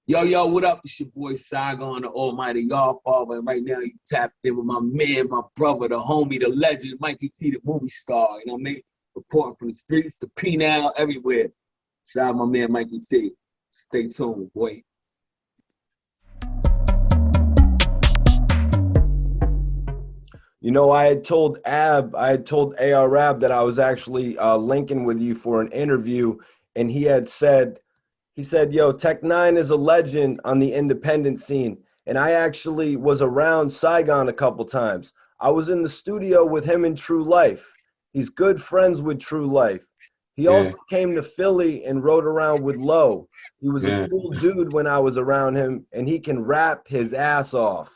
Yo, what up? It's your boy Saigon, the almighty y'all father. And right now you tapped in with my man, my brother, the homie, the legend, Mikey T, the movie star. You know what I mean? Reporting from the streets, the P-Now, everywhere. Shout out my man, Mikey T. Stay tuned, boy. You know, I had told AR Rab that I was actually linking with you for an interview, and he said, yo, Tech Nine is a legend on the independent scene. And I actually was around Saigon a couple times. I was in the studio with him in True Life. He's good friends with True Life. He also came to Philly and rode around with Low. He was a cool dude when I was around him, and he can rap his ass off.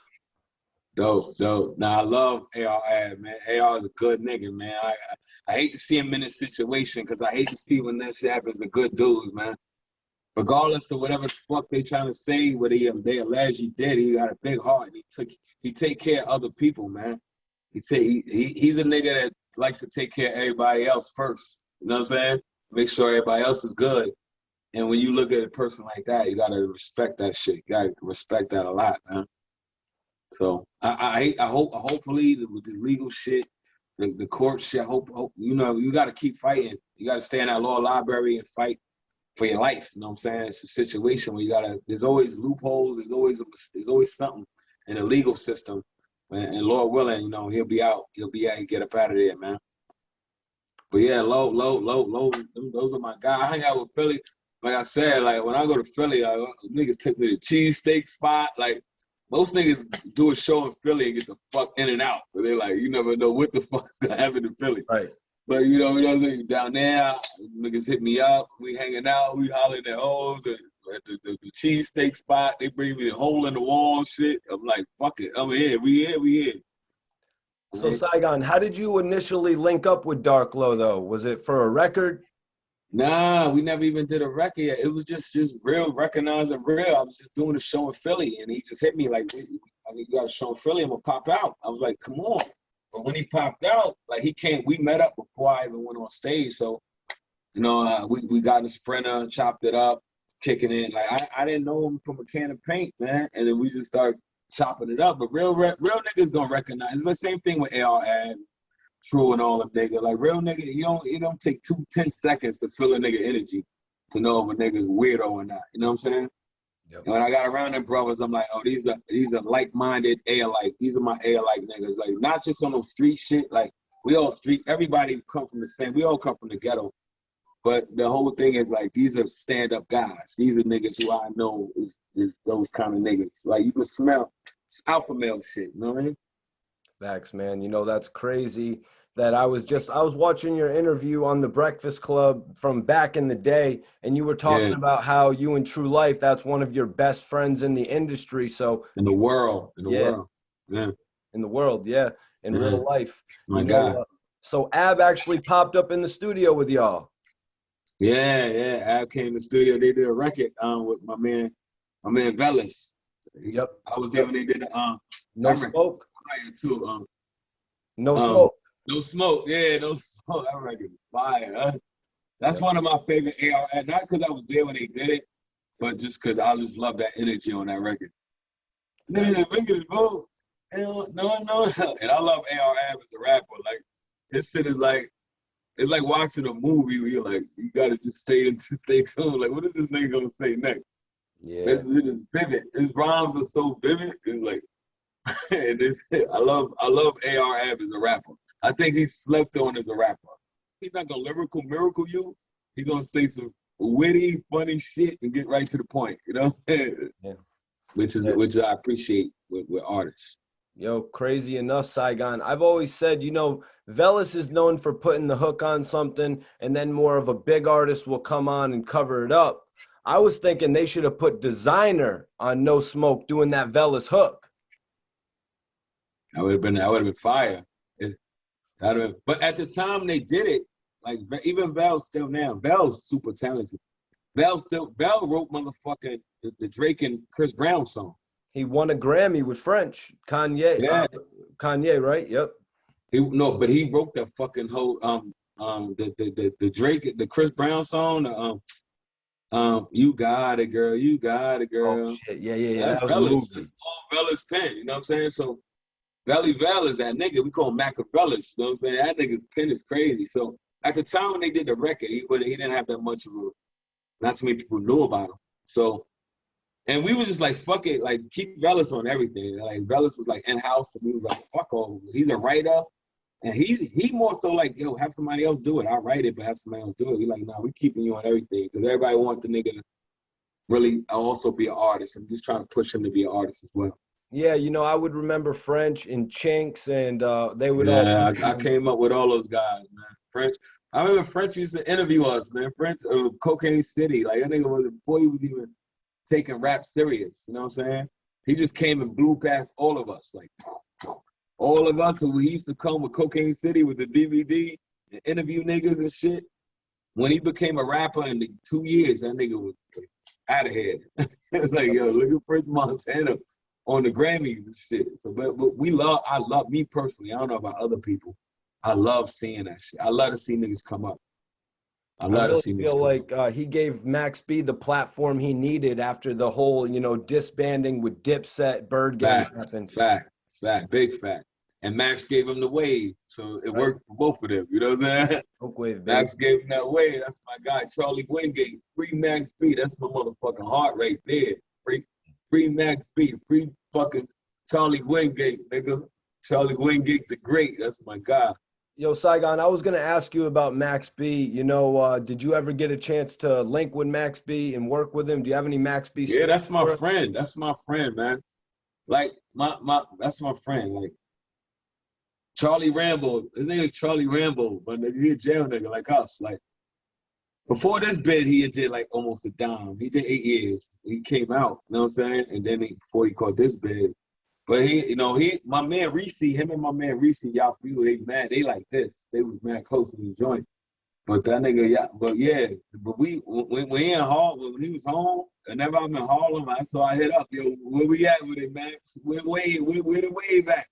Dope. Now I love AR, man. AR is a good nigga, man. I hate to see him in this situation because I hate to see when that shit happens to good dudes, man. Regardless of whatever the fuck they trying to say, what they allege he did, he got a big heart. He take care of other people, man. He's a nigga that likes to take care of everybody else first. You know what I'm saying? Make sure everybody else is good. And when you look at a person like that, you gotta respect that shit. You gotta respect that a lot, man. So hopefully with the legal shit, the court shit, hope you know, you gotta keep fighting. You gotta stay in that law library and fight for your life. You know what I'm saying? It's a situation where there's always loopholes, there's always something in the legal system. And Lord willing, you know, he'll be able to get up out of there, man. But yeah, low, those are my guys. I hang out with Philly. Like I said, like when I go to Philly, niggas take me to the cheesesteak spot. Like most niggas do a show in Philly and get the fuck in and out. But they're like, you never know what the fuck's gonna happen in Philly. Right. But you know, down there, niggas hit me up. We hanging out. We hollering at hoes at the cheesesteak spot. They bring me the hole in the wall shit. I'm like, fuck it. I'm here. We here. So Saigon, how did you initially link up with Dark Low though? Was it for a record? Nah, we never even did a record yet. It was just real, recognizing real. I was just doing a show in Philly, and he just hit me like, you got a show in Philly, I'm gonna pop out. I was like, come on. But when he popped out, like we met up before I even went on stage. So, you know, we got in a Sprinter, chopped it up, kicking it. Like I didn't know him from a can of paint, man. And then we just started chopping it up. But real niggas gonna recognize. It's the same thing with AR and True and all them niggas. Like real nigga, it don't take 10 seconds to feel a nigga energy to know if a nigga's weirdo or not. You know what I'm saying? Yep. And when I got around them brothers, I'm like, oh, these are like-minded A-alike. These are my A-alike niggas. Like not just on no street shit. Like we all street. Everybody come from the same. We all come from the ghetto. But the whole thing is like these are stand-up guys. These are niggas who I know is those kind of niggas. Like you can smell it's alpha male shit. You know what I mean? Facts, man. You know, that's crazy that I was watching your interview on The Breakfast Club from back in the day, and you were talking about how you in True Life, that's one of your best friends in the industry. So in the world. In real life. My God. So Ab actually popped up in the studio with y'all. Yeah. Ab came to the studio. They did a record with my man Velas. Yep. I was there when they did No Smoke. Too. No Smoke. No Smoke. Yeah, No Smoke. That record fire. Huh? That's one of my favorite AR. Not because I was there when they did it, but just because I just love that energy on that record. No. And I love AR as a rapper. Like this shit is like it's like watching a movie where you're like, you gotta just stay tuned. Like, what is this nigga gonna say next? Yeah. It is vivid. His rhymes are so vivid. It's like and I love AR Ab as a rapper. I think he's slept on as a rapper. He's not gonna lyrical miracle you. He's gonna say some witty, funny shit and get right to the point. You know what I'm saying? Yeah. Which I appreciate with artists. Yo, crazy enough, Saigon. I've always said, you know, Velas is known for putting the hook on something, and then more of a big artist will come on and cover it up. I was thinking they should have put Designer on No Smoke doing that Velas hook. That would have been fire. But at the time they did it, like even Vel still now, Vel's super talented. Vel wrote motherfucking the Drake and Chris Brown song. He won a Grammy with French. Kanye. Yeah. Kanye, right? Yep. But he wrote that fucking whole the Drake, the Chris Brown song, You got it, girl. You got it, Oh girl. shit, yeah. That's That was a Velas. movie. That's all Velas pen. You know what I'm saying? So Valley Vel is that nigga. We call him Machiavellis. You know what I'm saying? That nigga's pen is crazy. So at the time when they did the record, he didn't have that much of a, not too many people knew about him. So, and we was just like, fuck it, like keep Velas on everything. Like Velas was like in-house, and we was like, fuck all. He's a writer. And he more so like, yo, have somebody else do it. I'll write it, but have somebody else do it. We like, nah, we keeping you on everything. Because everybody wants the nigga to really also be an artist. I'm just trying to push him to be an artist as well. Yeah, I would remember French and Chinks, and they would all. Yeah, I came up with all those guys, man. French. I remember French used to interview us, man. French, Cocaine City. Like, that nigga was, before he was even taking rap serious, you know what I'm saying? He just came and blew past all of us. Like, all of us who used to come with Cocaine City with the DVD and interview niggas and shit. When he became a rapper in the 2 years, that nigga was out of here. It's like, yo, look at French Montana on the Grammys and shit. So, but I love, me personally, I don't know about other people. I love seeing that shit. I love to see niggas come up. I I love to really see niggas feel come like up. he gave Max B the platform he needed after the whole, disbanding with Dipset, Bird Gang Fact, happened. big fact. And Max gave him the wave, so it Right? worked for both of them. You know what I'm saying? Folkwave, baby. Max gave him that wave. That's my guy, Charlie Wingate. Free Max B. That's my motherfucking heart right there. Free Max B. Free fucking Charlie Wingate, nigga. Charlie Wingate the Great. That's my guy. Yo, Saigon, I was gonna ask you about Max B. Did you ever get a chance to link with Max B and work with him? Do you have any Max B Yeah, stories that's my for us? friend. That's my friend, man. Like that's my friend. Like Charlie Rambo. His name is Charlie Rambo, but he a jail nigga like us. Like before this bid, he did like almost a dime. He did 8 years. He came out, you know what I'm saying? And then before he caught this bid. But my man Reese, him and my man Reese, y'all feel they mad. They like this. They was mad close to the joint. But that nigga, yeah, but when he in Harlem, when he was home, whenever I'm in Harlem, that's why I hit up, yo, where we at with it, man? Where the wave at?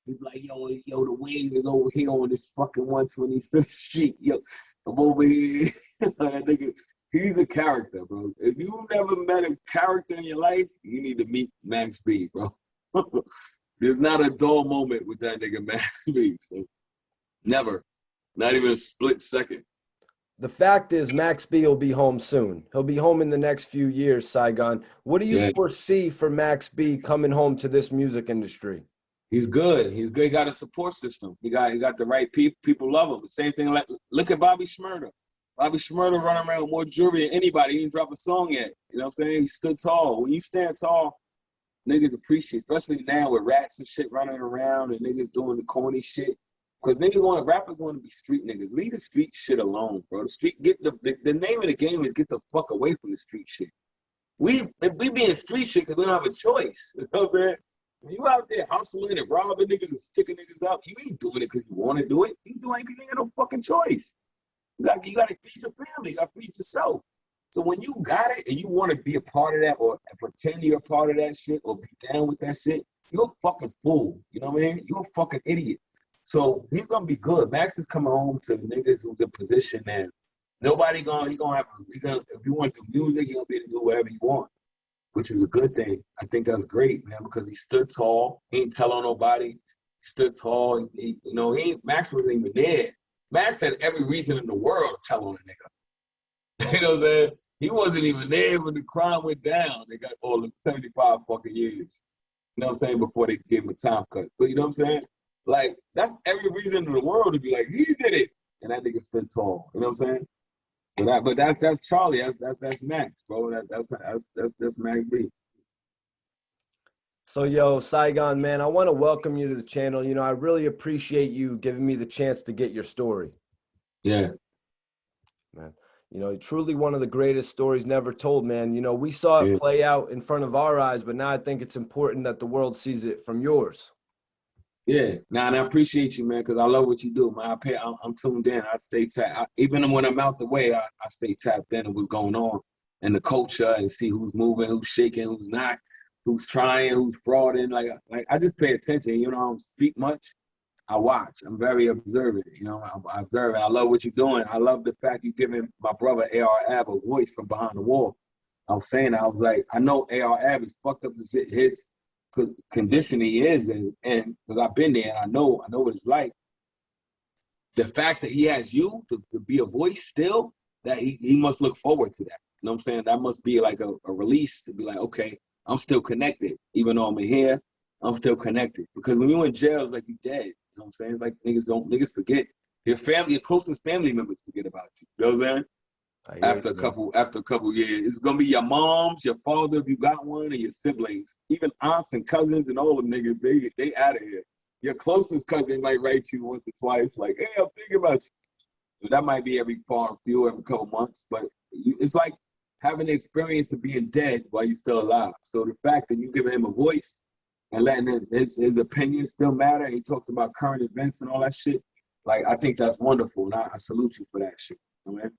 He's like, yo, the wave is over here on this fucking 125th Street, yo. I'm over here. That nigga, he's a character, bro. If you never met a character in your life, you need to meet Max B, bro. There's not a dull moment with that nigga Max B. So never, not even a split second. The fact is, Max B will be home soon. He'll be home in the next few years, Saigon. What do you Yeah, foresee for Max B coming home to this music industry? he's good. He's good. He got a support system. He got the right people. People love him. The same thing. Like look at Bobby Shmurda. Bobby Shmurda running around with more jewelry than anybody. He didn't drop a song yet. You know what I'm saying? He stood tall. When you stand tall, niggas appreciate, especially now with rats and shit running around and niggas doing the corny shit. Because rappers want to be street niggas. Leave the street shit alone, bro. The street, the name of the game is get the fuck away from the street shit. We being street shit because we don't have a choice. You know what I'm saying? When you out there hustling and robbing niggas and sticking niggas up, you ain't doing it because you want to do it. You doing it because you ain't got no fucking choice. You got to feed your family. You got to feed yourself. So when you got it and you want to be a part of that or pretend you're a part of that shit or be down with that shit, you're a fucking fool. You know what I mean? You're a fucking idiot. So he's gonna be good. Max is coming home to niggas who's in position that nobody if you want to do music, you're gonna be able to do whatever you want, which is a good thing. I think that's great, man, because he stood tall. He ain't tell on nobody. He stood tall. Max wasn't even there. Max had every reason in the world to tell on a nigga. You know what I'm saying? He wasn't even there when the crime went down. They got all the 75 fucking years. You know what I'm saying? Before they gave him a time cut. But you know what I'm saying? Like, that's every reason in the world to be like, he did it. And that nigga stood tall. You know what I'm saying? But that's Charlie. That's Max, bro. That's Max B. So, yo, Saigon, man, I want to welcome you to the channel. I really appreciate you giving me the chance to get your story. Yeah. Man, truly one of the greatest stories never told, man. We saw it play out in front of our eyes, but now I think it's important that the world sees it from yours. Yeah, and I appreciate you, man, because I love what you do, man. I'm tuned in. I stay tapped. Even when I'm out the way, I stay tapped in on what's going on in the culture and see who's moving, who's shaking, who's not, who's trying, who's frauding. Like I just pay attention. I don't speak much. I watch. I'm very observant. You know, I observe, and I love what you're doing. I love the fact you're giving my brother AR Ab a voice from behind the wall. I was saying, I was like, I know AR Ab is fucked up as his condition he is, and because I've been there and I know what it's like. The fact that he has you to be a voice still, that he must look forward to that. You know what I'm saying? That must be like a release to be like, okay, I'm still connected. Even though I'm in here, I'm still connected. Because when you're in jail, it's like you dead. You know what I'm saying? It's like niggas forget. Your family, your closest family members forget about you. You know what I'm saying? After a couple years, it's gonna be your moms, your father if you got one, and your siblings, even aunts and cousins and all them niggas. They out of here. Your closest cousin might write you once or twice, like, "Hey, I'm thinking about you." So that might be every every couple months, but it's like having the experience of being dead while you're still alive. So the fact that you giving him a voice and letting his opinions still matter, and he talks about current events and all that shit, like I think that's wonderful, and I salute you for that shit. You know what I mean?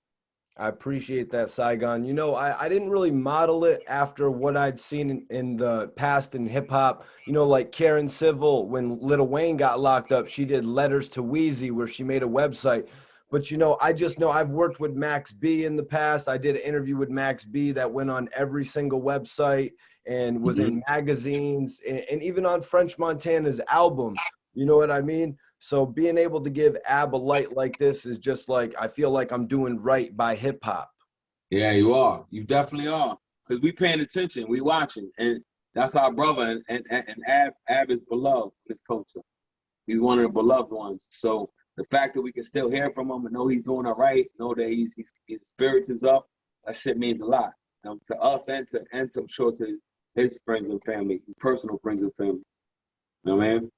I appreciate that, Saigon. You know, I didn't really model it after what I'd seen in the past in hip hop. You know, like Karen Civil, when Lil Wayne got locked up, she did Letters to Wheezy, where she made a website. But, you know, I just know I've worked with Max B in the past. I did an interview with Max B that went on every single website and was in magazines and even on French Montana's album. You know what I mean? So being able to give Ab a light like this is just like, I feel like I'm doing right by hip hop. Yeah, you are. You definitely are. Because we paying attention, we watching, and that's our brother. And Ab is beloved in this culture. He's one of the beloved ones. So the fact that we can still hear from him and know he's doing all right, know that his spirits is up, that shit means a lot. To us and I'm sure to his friends and family, personal friends and family. You know what I mean?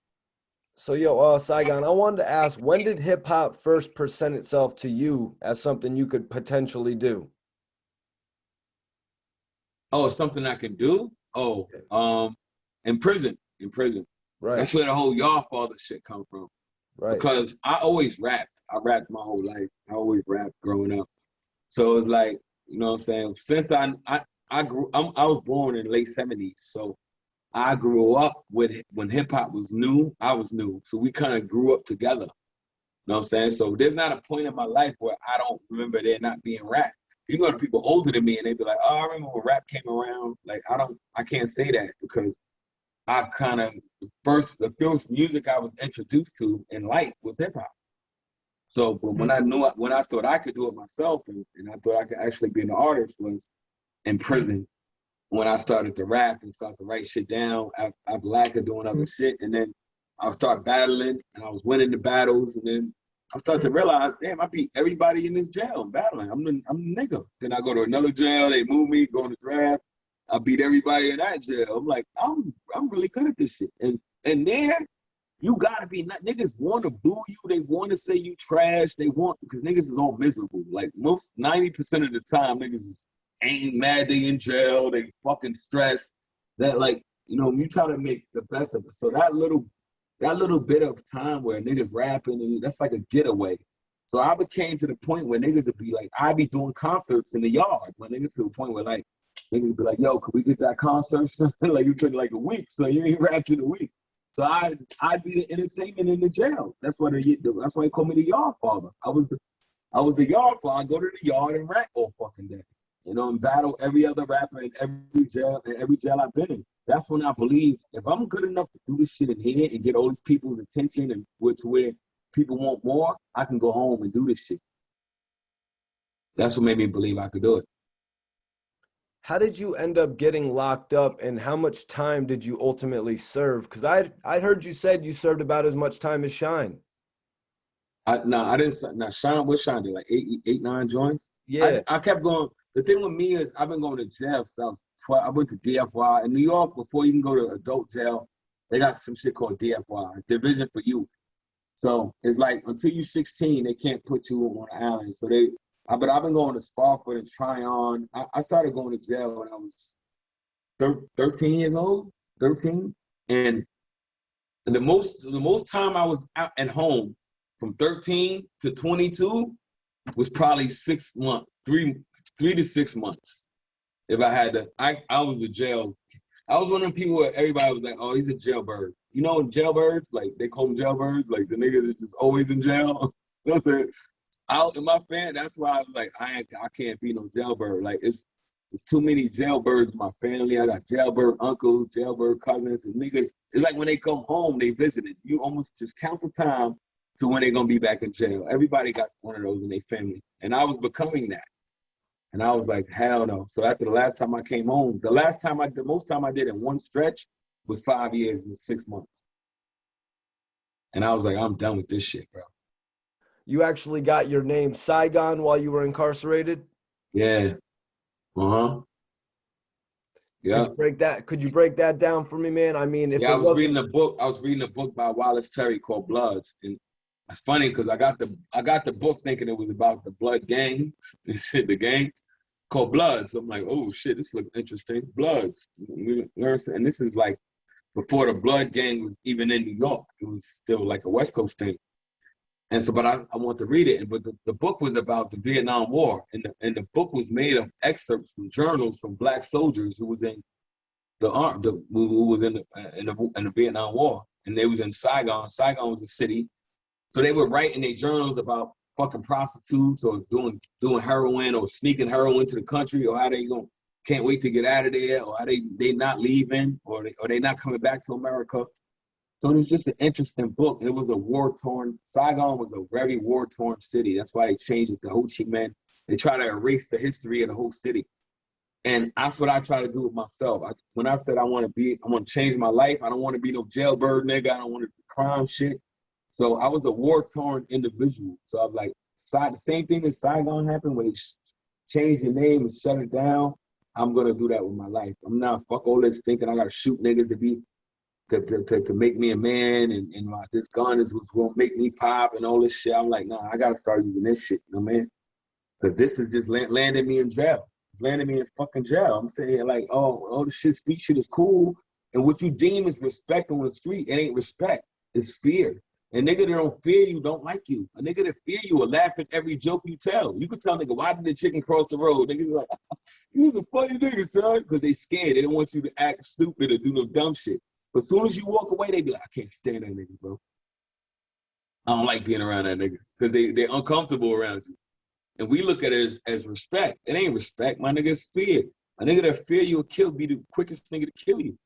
So, yo, Saigon, I wanted to ask, when did hip hop first present itself to you as something you could potentially do? Oh, it's something I can do? Oh, in prison. In prison. Right, That's where the whole y'all father shit come from. right. Because I always rapped. I rapped my whole life. I always rapped growing up. So it's like, you know what I'm saying? Since I was born in the late 70s. So I grew up with when hip hop was new, I was new. So we kind of grew up together. You know what I'm saying? So there's not a point in my life where I don't remember there not being rap. You go to people older than me and they be like, "Oh, I remember when rap came around." Like I can't say that because I kind of the first music I was introduced to in life was hip hop. So, but when I thought I could do it myself and I thought I could actually be an artist was in prison when I started to rap and start to write shit down after lack of doing other shit. And then I would start battling and I was winning the battles. And then I started to realize, damn, I beat everybody in this jail battling. I'm the nigga. Then I go to another jail, they move me, go to draft. I beat everybody in that jail. I'm like, I'm really good at this shit. And there, you gotta be niggas want to boo you. They want to say you trash. They want because niggas is all miserable. Like most 90% of the time, niggas ain't mad they in jail. They fucking stressed. That like when you try to make the best of it. So that little bit of time where niggas rapping and that's like a getaway. So I became to the point where niggas would be like, I'd be doing concerts in the yard. When niggas to the point where like niggas would be like, yo, could we get that concert? Like it took like a week, so you ain't rapped in a week. So I'd be the entertainment in the jail. That's why they call me the yard father. I was the yard father. I go to the yard and rap all fucking day. And battle every other rapper in every jail I've been in. That's when I believe if I'm good enough to do this shit in here and get all these people's attention and to where people want more, I can go home and do this shit. That's what made me believe I could do it. How did you end up getting locked up and how much time did you ultimately serve? Because I heard you said you served about as much time as Shine. I didn't. Now Shine, what Shine did like eight, 9 joints. Yeah. I kept going. The thing with me is I've been going to jail since I was 12. I went to DFY in New York. Before you can go to adult jail, they got some shit called DFY, Division for Youth. So it's like until you're 16, they can't put you on an island. So but I've been going to Spofford and Tryon. I started going to jail when I was 13 years old, 13. And the most time I was out at home from 13 to 22 was probably 6 months, 3 to 6 months. If I had to, I was a jail. I was one of the people where everybody was like, "Oh, he's a jailbird." you know, jailbirds, like they call them jailbirds, like the niggas is just always in jail. You know what I'm saying? Out in my family, that's why I was like, I can't be no jailbird. Like it's too many jailbirds in my family. I got jailbird uncles, jailbird cousins, and niggas. It's like when they come home, they visited. You almost just count the time to when they're gonna be back in jail. Everybody got one of those in their family, and I was becoming that. And I was like, hell no. So after the last time I came home, the most time I did in one stretch was 5 years and 6 months. And I was like, I'm done with this shit, bro. You actually got your name Saigon while you were incarcerated? Yeah. Yeah. Could you break that down for me, man? I mean, if Yeah, it I was wasn't reading a book. I was reading a book by Wallace Terry called Bloods. And it's funny because I got the book thinking it was about the blood gang, the gang called Bloods. So I'm like, oh shit, this looks interesting. Bloods. And this is like before the blood gang was even in New York. It was still like a West Coast thing. And so, but I want to read it. But the book was about the Vietnam War. And the book was made of excerpts from journals from black soldiers who was in who was in the Vietnam War. And they was in Saigon. Saigon was a city. So they would write in their journals about fucking prostitutes or doing heroin or sneaking heroin to the country, or how they can't wait to get out of there, or how they not leaving, or they not coming back to America. So it was just an interesting book. It was Saigon was a very war-torn city. That's why they changed it to Ho Chi Minh. They try to erase the history of the whole city. And that's what I try to do with myself. When I said I want to change my life, I don't want to be no jailbird nigga. I don't want to do crime shit. So I was a war-torn individual. So I'm like, the same thing as Saigon happened when they changed the name and shut it down. I'm gonna do that with my life. I'm not fuck all this thinking I gotta shoot niggas to make me a man, and this gun is what's gonna make me pop and all this shit. I'm like, nah, I gotta start using this shit, you know, man? Because this is just landing me in jail. It's landing me in fucking jail. I'm saying like, oh, all this street shit is cool, and what you deem is respect on the street, it ain't respect. It's fear. A nigga that don't fear you don't like you. A nigga that fear you will laugh at every joke you tell. You could tell a nigga, why did the chicken cross the road? Niggas like, you was a funny nigga, son. Because they scared. They don't want you to act stupid or do no dumb shit. But as soon as you walk away, they be like, I can't stand that nigga, bro. I don't like being around that nigga. Because they're uncomfortable around you. And we look at it as respect. It ain't respect. My nigga, it's fear. A nigga that fear you will be the quickest nigga to kill you.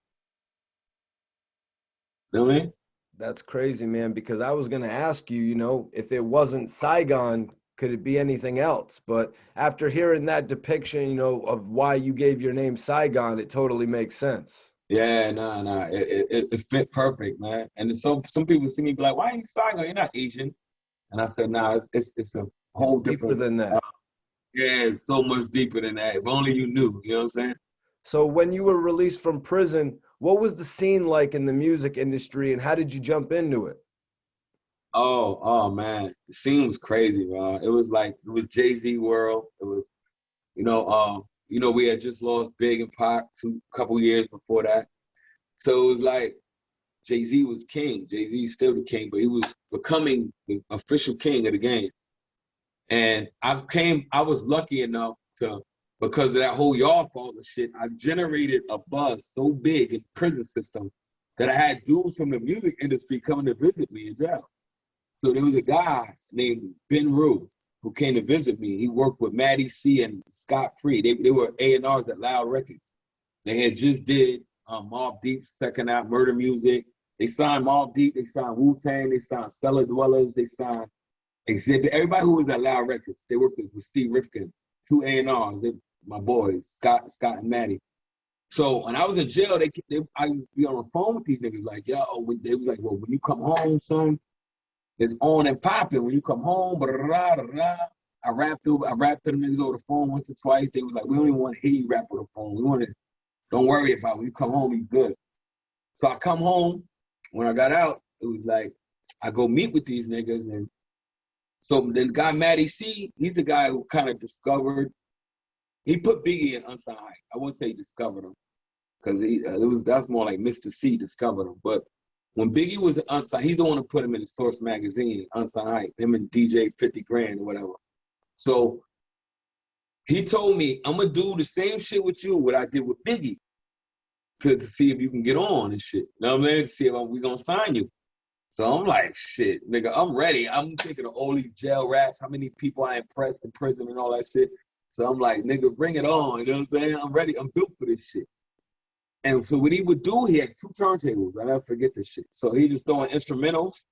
You know what I mean? That's crazy, man, because I was going to ask you, you know, if it wasn't Saigon, could it be anything else? But after hearing that depiction, you know, of why you gave your name Saigon, it totally makes sense. Yeah, nah. It fit perfect, man. And so some people see me be like, why ain't you Saigon? You're not Asian. And I said, nah, it's a whole Deeper different. than that. Yeah, it's so much deeper than that. If only you knew, you know what I'm saying? So when you were released from prison, what was the scene like in the music industry, and how did you jump into it? Oh man, the scene was crazy, bro. It was Jay-Z world. It was, we had just lost Big and Pac couple years before that. So it was like Jay-Z was king. Jay-Z still the king, but he was becoming the official king of the game. And I was lucky enough because of that whole y'all fault and shit, I generated a buzz so big in the prison system that I had dudes from the music industry coming to visit me in jail. So there was a guy named Ben Rue who came to visit me. He worked with Maddie C and Scott Free. They were A&Rs at Loud Records. They had just did Mobb Deep's second out, Murder Music. They signed Mobb Deep, they signed Wu-Tang, they signed Cellar Dwellers, they signed Exhibit. Everybody who was at Loud Records, they worked with Steve Rifkin, two A&Rs, my boys, Scott and Maddie. So when I was in jail, I would be on the phone with these niggas like, yo, they was like, well, when you come home, son, it's on and popping. When you come home, blah, blah, blah, blah. I rapped to them niggas over the phone once or twice. They was like, we don't even want to hear you rap on the phone. We want to, don't worry about it. When you come home, you good. So I come home. When I got out, it was like, I go meet with these niggas. And so the guy, Matty C, he's the guy who kind of discovered, he put Biggie in Unsigned Hype. I wouldn't say he discovered him, because that's more like Mr. C discovered him. But when Biggie was Unsigned, he's the one who put him in the Source magazine, Unsigned Hype, him and DJ 50 Grand or whatever. So he told me, I'm gonna do the same shit with you, what I did with Biggie. to see if you can get on and shit. You know what I mean? To see if we gonna sign you. So I'm like, shit, nigga, I'm ready. I'm thinking of all these jail raps, how many people I impressed in prison and all that shit. So I'm like, nigga, bring it on. You know what I'm saying? I'm ready. I'm built for this shit. And so what he would do, he had 2 turntables. I never forget this shit. So he just throwing instrumentals,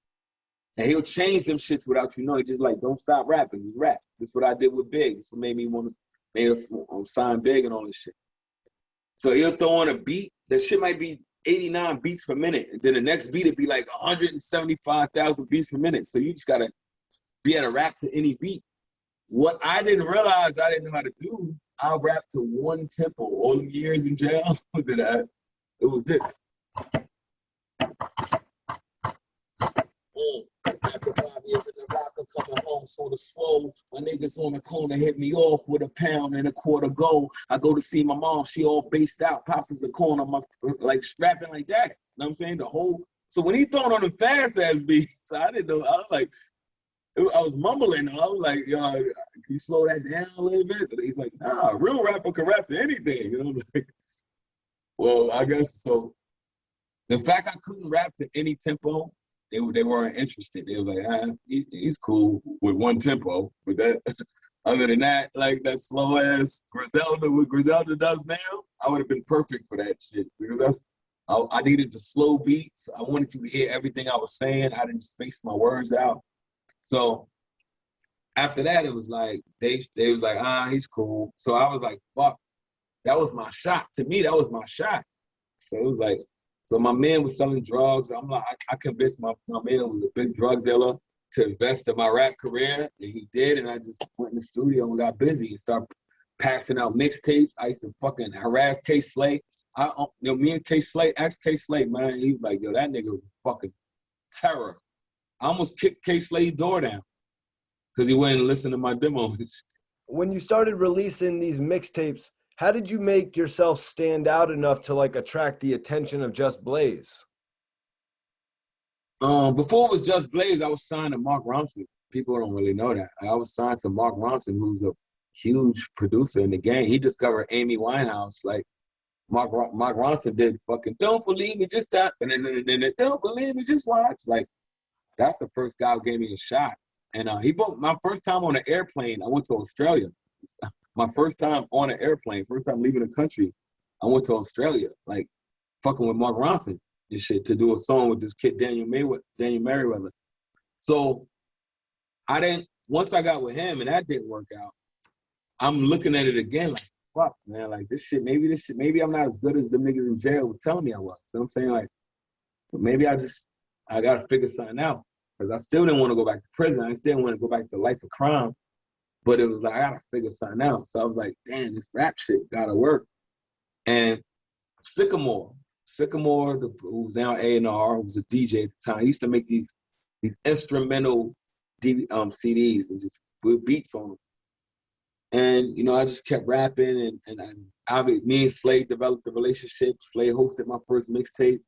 and he'll change them shits without you knowing. He just like, don't stop rapping, just rap. This is what I did with Big. This what made me want to sign Big and all this shit. So he'll throw on a beat. That shit might be 89 beats per minute. And then the next beat would be like 175,000 beats per minute. So you just gotta be able to rap to any beat. What I didn't realize I didn't know how to do, I rapped to one tempo. All the years in jail, it was this. After 5 years in the Roc-A, coming home sort of slow. My niggas on the corner hit me off with a pound and a quarter gold. I go to see my mom, she all based out. Pops is a corner, like strapping like that. You know what I'm saying? So when he throwing on them fast ass beats, I didn't know. I was like, I was mumbling. I was like, yo, can you slow that down a little bit? And he's like, nah, a real rapper can rap to anything. You know, like, well, I guess so. The fact I couldn't rap to any tempo, they weren't interested. They were like, he's cool with one tempo. But that, other than that, like that slow ass Griselda, what Griselda does now, I would have been perfect for that shit because I needed the slow beats. I wanted you to hear everything I was saying. I didn't space my words out. So after that, it was like they was like, he's cool. So I was like, fuck, that was my shot. To me, that was my shot. So it was like. So my man was selling drugs. I'm like, I convinced my man who was a big drug dealer to invest in my rap career, and he did. And I just went in the studio and got busy and started passing out mixtapes. I used to fucking harass K Slay. Me and K Slay, asked K Slay, man, he was like, yo, that nigga was fucking terror. I almost kicked K Slay's door down because he wouldn't listen to my demo. When you started releasing these mixtapes, how did you make yourself stand out enough to like attract the attention of Just Blaze? Before it was Just Blaze, I was signed to Mark Ronson. People don't really know that. I was signed to Mark Ronson, who's a huge producer in the game. He discovered Amy Winehouse. Like Mark Ronson did fucking "Don't Believe Me, Just Stop," and then "Don't Believe Me, Just Watch." Like that's the first guy who gave me a shot. And he booked my first time on an airplane. I went to Australia. My first time on an airplane, first time leaving the country, I went to Australia, like fucking with Mark Ronson and shit to do a song with this kid Daniel Merriweather. So once I got with him and that didn't work out, I'm looking at it again like, fuck, man, like maybe I'm not as good as the niggas in jail was telling me I was. You know what I'm saying? Like, but maybe I gotta figure something out. Because I still didn't want to go back to prison. I still didn't want to go back to life of crime. But it was like, I gotta figure something out. So I was like, damn, this rap shit gotta work. And Sycamore, who was now A&R, who was a DJ at the time, he used to make these instrumental CDs and just put beats on them. And, you know, I just kept rapping and me and Slade developed a relationship. Slade hosted my first mixtape.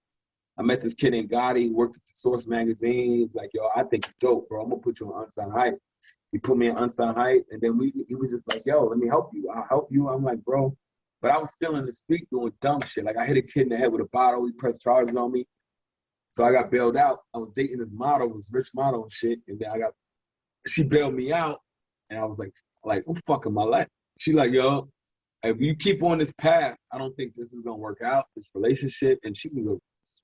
I met this kid named Gotti, who worked at the Source magazine. He was like, yo, I think you're dope, bro. I'm gonna put you on Unsigned Hype. He put me in Unsigned Hype, and then he was just like, yo, let me help you. I'll help you. I'm like, bro. But I was still in the street doing dumb shit. Like I hit a kid in the head with a bottle. He pressed charges on me. So I got bailed out. I was dating this model, this rich model and shit. And then she bailed me out. And I was like, what the fuck am I like? She like, yo, if you keep on this path, I don't think this is gonna work out, this relationship. And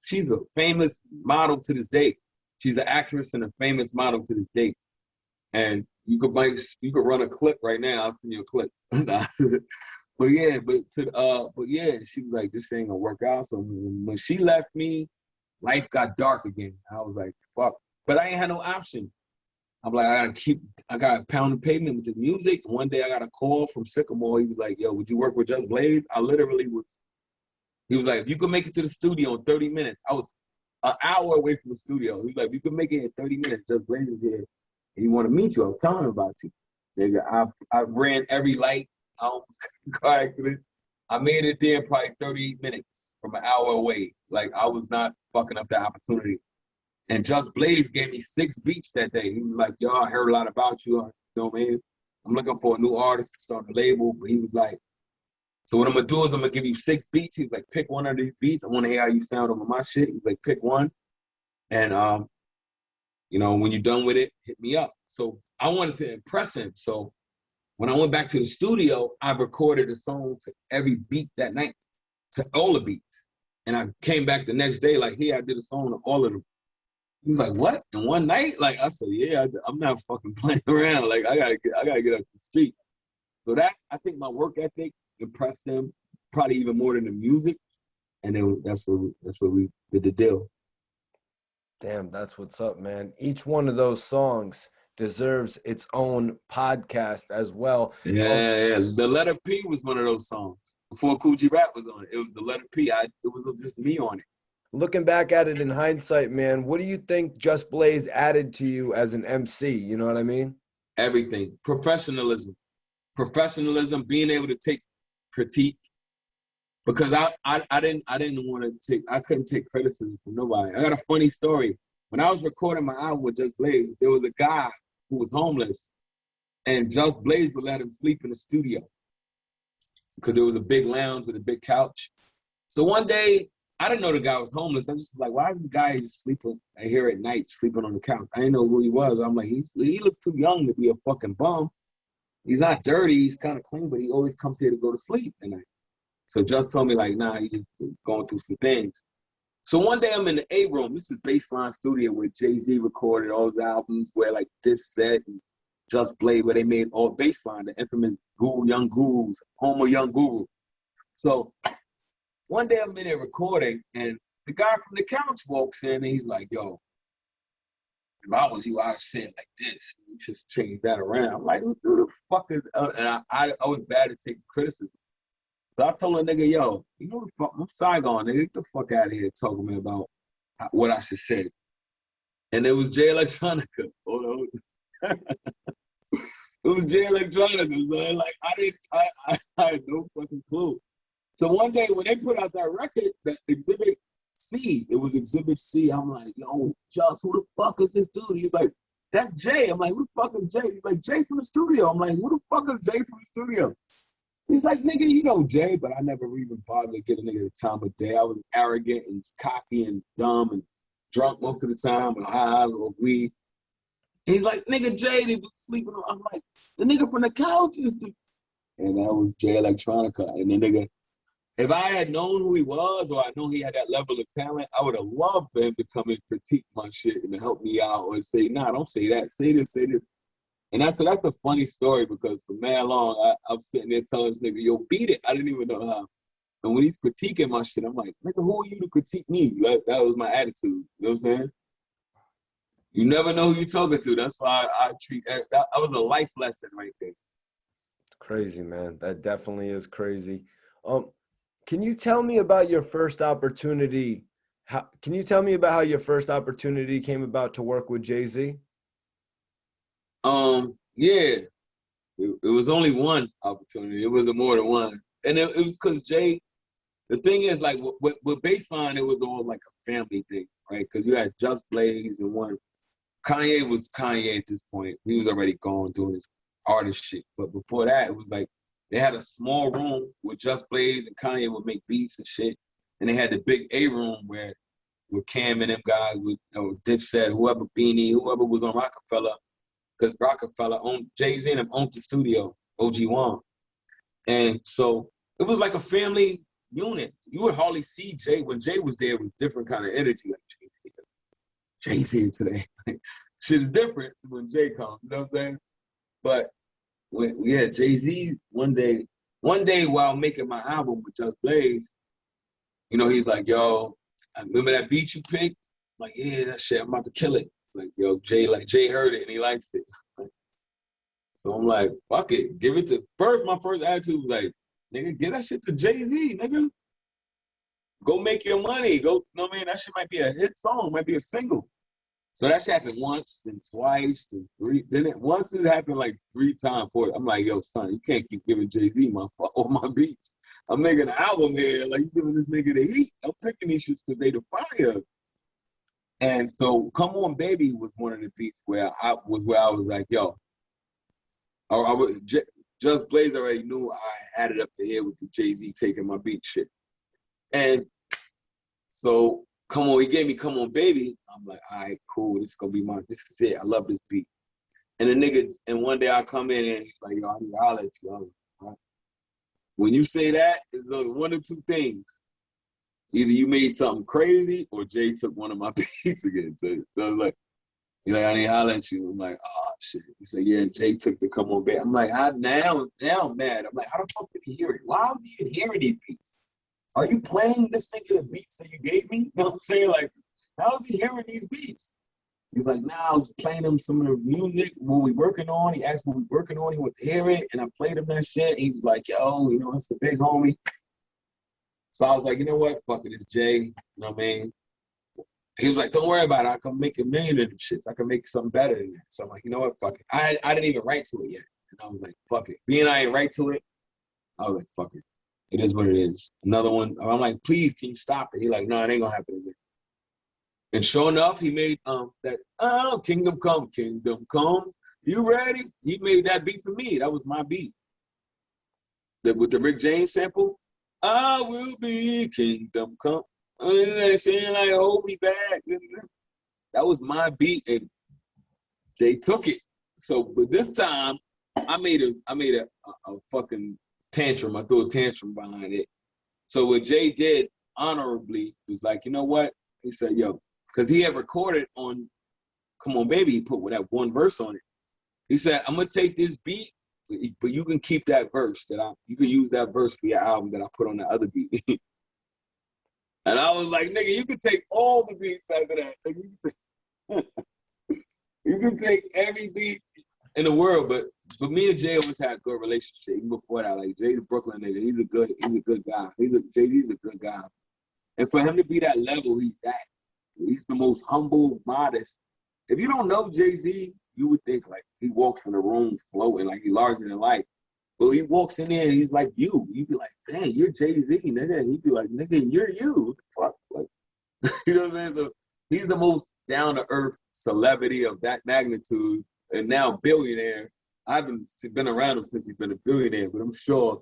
she's a famous model to this day. She's an actress and a famous model to this day. And you could run a clip right now. I'll send you a clip. But yeah, she was like, this ain't gonna work out. So when she left me, life got dark again. I was like, fuck. But I ain't had no option. I'm like, I got pound the pavement with this music. One day I got a call from Sycamore. He was like, yo, would you work with Just Blaze? He was like, if you could make it to the studio in 30 minutes. I was an hour away from the studio. He was like, if you could make it in 30 minutes, Just Blaze is here. He want to meet you. I was telling him about you. Nigga, I ran every light. I almost got car accident. I made it there in probably 30 minutes from an hour away. Like, I was not fucking up that opportunity. And Just Blaze gave me 6 beats that day. He was like, yo, I heard a lot about you. You know what I mean? I'm looking for a new artist to start the label. But he was like, So what I'm gonna do is I'm gonna give you 6 beats. He's like, pick one of these beats. I want to hear how you sound over my shit. He's like, pick one, and you know, when you're done with it, hit me up. So I wanted to impress him. So when I went back to the studio, I recorded a song to every beat that night, to all the beats. And I came back the next day, like, hey, I did a song to all of them. He was like, what? In one night? Like, I said, yeah, I'm not fucking playing around. Like, I gotta get up the street. So that, I think my work ethic impressed them probably even more than the music. And then that's where we did the deal. Damn, that's what's up, man. Each one of those songs deserves its own podcast as well. Yeah. The Letter P was one of those songs. Before Coogee Rap was on it, it was the Letter P. It was just me on it. Looking back at it in hindsight, man, what do you think Just Blaze added to you as an MC? You know what I mean? Everything. Professionalism, being able to take critique. Because I didn't want to take, I couldn't take criticism from nobody. I got a funny story. When I was recording my album with Just Blaze, there was a guy who was homeless, and Just Blaze would let him sleep in the studio because there was a big lounge with a big couch. So one day, I didn't know the guy was homeless. I'm just like, why is this guy just sleeping here at night, sleeping on the couch? I didn't know who he was. I'm like, he looks too young to be a fucking bum. He's not dirty. He's kind of clean, but he always comes here to go to sleep at night. So Just told me, like, nah, he just going through some things. So one day I'm in the A room. This is Baseline Studio where Jay-Z recorded all his albums, where like Dipset and Just Blaze, where they made all Baseline, the infamous Young Gurus, home of Young Guru. So one day I'm in there recording, and the guy from the couch walks in, and he's like, yo, if I was you, I'd say it like this. You just change that around. I'm like, who the fuck is, and I was bad at taking criticism. So I told a nigga, yo, you know what the fuck, I'm Saigon, nigga, get the fuck out of here talking to me about what I should say. And it was Jay Electronica. Hold on. It was Jay Electronica, man. Like, I had no fucking clue. So one day when they put out that record, that Exhibit C, it was Exhibit C, I'm like, yo, Just, who the fuck is this dude? He's like, that's Jay. I'm like, who the fuck is Jay? He's like, Jay from the studio. I'm like, who the fuck is Jay from the studio? He's like, nigga, you know Jay, but I never even bothered to get a nigga the time of day. I was arrogant and cocky and dumb and drunk most of the time and high or weed. He's like, nigga, Jay, they was sleeping on. I'm like, the nigga from the couch is the... And that was Jay Electronica. And the nigga, if I had known who he was or I known he had that level of talent, I would have loved for him to come and critique my shit and to help me out or say, nah, don't say that. Say this, say this. And that's a funny story because for man long, I'm sitting there telling this nigga, yo, beat it. I didn't even know how. And when he's critiquing my shit, I'm like, nigga, who are you to critique me? Like, that was my attitude. You know what I'm saying? You never know who you're talking to. That's why I treat that was a life lesson right there. Crazy, man. That definitely is crazy. Can you tell me about your first opportunity? Can you tell me about how your first opportunity came about to work with Jay-Z? Yeah, it was only one opportunity. It wasn't more than one. And it was because Jay, the thing is, like, with Baseline, it was all like a family thing, right? Because you had Just Blaze and one. Kanye was Kanye at this point. He was already gone doing his artist shit. But before that, it was like they had a small room with Just Blaze and Kanye would make beats and shit. And they had the big A room where with Cam and them guys, with Dipset, whoever Beanie, whoever was on Roc-A-Fella. Because Roc-A-Fella owned, Jay-Z and them owned the studio, OG1. And so it was like a family unit. You would hardly see Jay. When Jay was there, it was different kind of energy. Like, Jay's here today. Shit is different when Jay comes, you know what I'm saying? But when we had Jay-Z one day while making my album with Just Blaze, you know, he's like, yo, I remember that beat you picked? I'm like, yeah, that shit, I'm about to kill it. Like, yo, Jay heard it and he likes it. So I'm like, fuck it, give it to, my first attitude was like, nigga, get that shit to Jay-Z, nigga. Go make your money. Go, you know what I mean? That shit might be a hit song, might be a single. So that shit happened once, then twice, then three. Once it happened like 3 times, 4. I'm like, yo, son, you can't keep giving Jay-Z all my beats. I'm making an album here, like, you giving this nigga the heat. I'm picking these shits because they the fire. And so Come On Baby was one of the beats where I was like, yo, Just Blaze already knew I had it up the air with the Jay-Z taking my beat shit. And so Come On, he gave me Come On Baby. I'm like, all right, cool. This is gonna be this is it. I love this beat. And the nigga, and one day I come in and he's like, yo, I need to holler at you. Like, right. When you say that, it's one of two things. Either you made something crazy or Jay took one of my beats again. So I'm like, he's like, I need to holler at you. I'm like, oh shit. He said, yeah, and Jay took the Come On Baby. I'm like, now I'm mad. I'm like, how the fuck did he hear it? Why was he even hearing these beats? Are you playing this nigga the beats that you gave me? You know what I'm saying? Like, how is he hearing these beats? He's like, nah, I was playing him some of the music, what we working on. He asked what we working on. He wanted to hear it, and I played him that shit. He was like, yo, you know, it's the big homie. So I was like, you know what? Fuck it, it's Jay. You know what I mean? He was like, don't worry about it. I can make $1 million of them shits. I can make something better than that. So I'm like, you know what? Fuck it. I didn't even write to it yet. And I was like, fuck it. Being I ain't write to it, I was like, fuck it. It is what it is. Another one. I'm like, please, can you stop it? He's like, no, it ain't gonna happen again. And sure enough, he made that, Kingdom Come, Kingdom Come. You ready? He made that beat for me. That was my beat. With the Rick James sample, I will be Kingdom Come. Saying like, hold me back. That was my beat, and Jay took it. So, but this time, I made a fucking tantrum. I threw a tantrum behind it. So what Jay did honorably was like, you know what? He said, yo, because he had recorded on Come On Baby, he put that one verse on it. He said, I'm gonna take this beat, but you can keep that verse you can use that verse for your album that I put on the other beat. And I was like, nigga, you can take all the beats after that. You can take every beat in the world, but me and Jay always had a good relationship. Even before that, like Jay's a Brooklyn nigga. He's a good guy. Jay-Z's a good guy. And for him to be that level, he's that. He's the most humble, modest. If you don't know Jay-Z, you would think like he walks in the room floating, like he's larger than life. But he walks in there and he's like you. You'd be like, dang, you're Jay-Z, nigga. And he'd be like, nigga, you're you. What the fuck? Like, you know what I'm saying? So he's the most down-to-earth celebrity of that magnitude, and now billionaire. I haven't been around him since he's been a billionaire, but I'm sure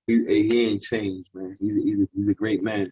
he ain't changed, man. He's a great man.